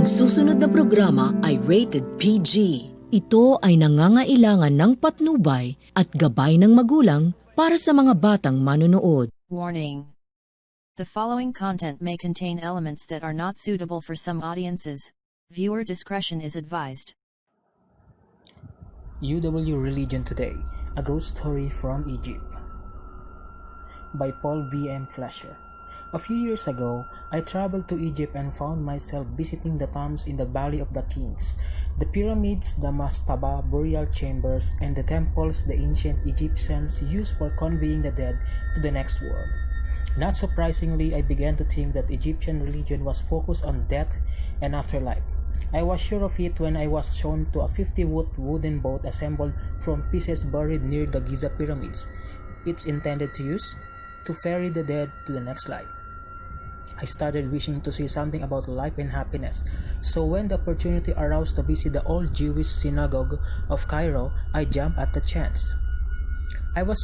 Ang susunod na programa ay rated PG. Ito ay nangangailangan ng patnubay at gabay ng magulang para sa mga batang manonood. Warning. The following content may contain elements that are not suitable for some audiences. Viewer discretion is advised. UW Religion Today, a ghost story from Egypt by Paul V.M. Fleischer. A few years ago, I traveled to Egypt and found myself visiting the tombs in the Valley of the Kings, the pyramids, the mastaba burial chambers, and the temples the ancient Egyptians used for conveying the dead to the next world. Not surprisingly, I began to think that Egyptian religion was focused on death and afterlife. I was sure of it when I was shown to a 50-foot wooden boat assembled from pieces buried near the Giza pyramids. It's intended to use to ferry the dead to the next life. I started wishing to see something about life and happiness, so when the opportunity arose to visit the old Jewish synagogue of Cairo, I jumped at the chance. I was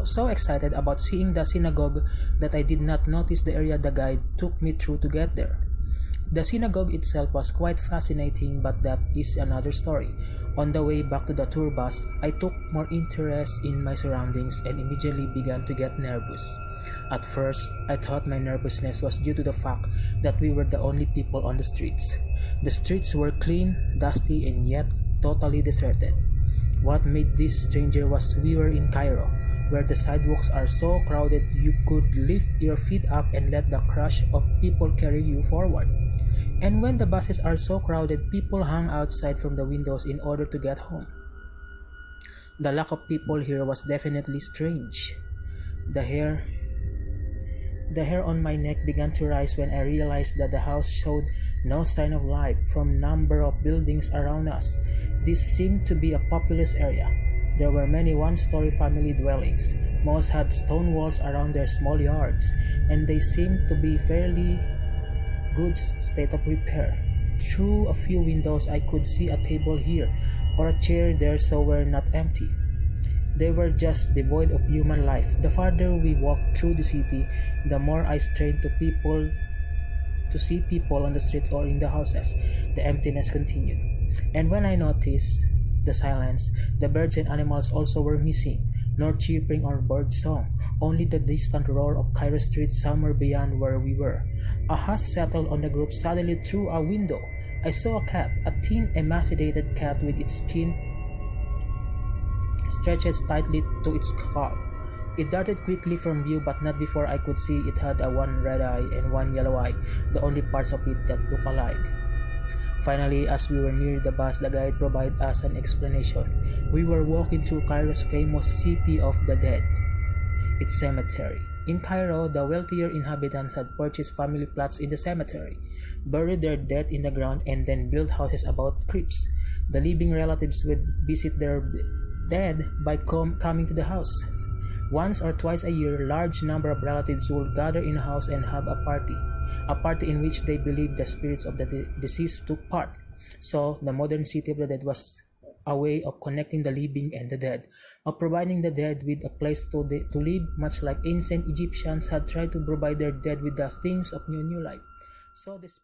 so excited about seeing the synagogue that I did not notice the area the guide took me through to get there. The synagogue itself was quite fascinating, but that is another story. On the way back to the tour bus, I took more interest in my surroundings and immediately began to get nervous. At first, I thought my nervousness was due to the fact that we were the only people on the streets. The streets were clean, dusty, and yet totally deserted. What made this stranger was we were in Cairo, where the sidewalks are so crowded you could lift your feet up and let the crush of people carry you forward. And when the buses are so crowded, people hang outside from the windows in order to get home. The lack of people here was definitely strange. The hair on my neck began to rise when I realized that the house showed no sign of life from number of buildings around us. This seemed to be a populous area. There were many one-story family dwellings. Most had stone walls around their small yards, and they seemed to be fairly good state of repair. Through a few windows I could see a table here or a chair there, so were not empty. They were just devoid of human life. The farther we walked through the city, the more I strained to see people on the street or in the houses. The emptiness continued. And when I noticed the silence, the birds and animals also were missing. No chirping or bird song, only the distant roar of Cairo streets somewhere beyond where we were. A hush settled on the group suddenly through a window. I saw a cat, a thin, emaciated cat with its skin stretched tightly to its skull. It darted quickly from view, but not before I could see it had one red eye and one yellow eye, the only parts of it that looked alive. Finally, as we were near the bus, the guide provided us an explanation. We were walking through Cairo's famous City of the Dead, its cemetery. In Cairo, the wealthier inhabitants had purchased family plots in the cemetery, buried their dead in the ground, and then built houses about crypts. The living relatives would visit their dead by coming to the house. Once or twice a year, large number of relatives would gather in a house and have a party in which they believed the spirits of the deceased took part. So, the modern City of the Dead was a way of connecting the living and the dead, of providing the dead with a place to live, much like ancient Egyptians had tried to provide their dead with the things of new life. So this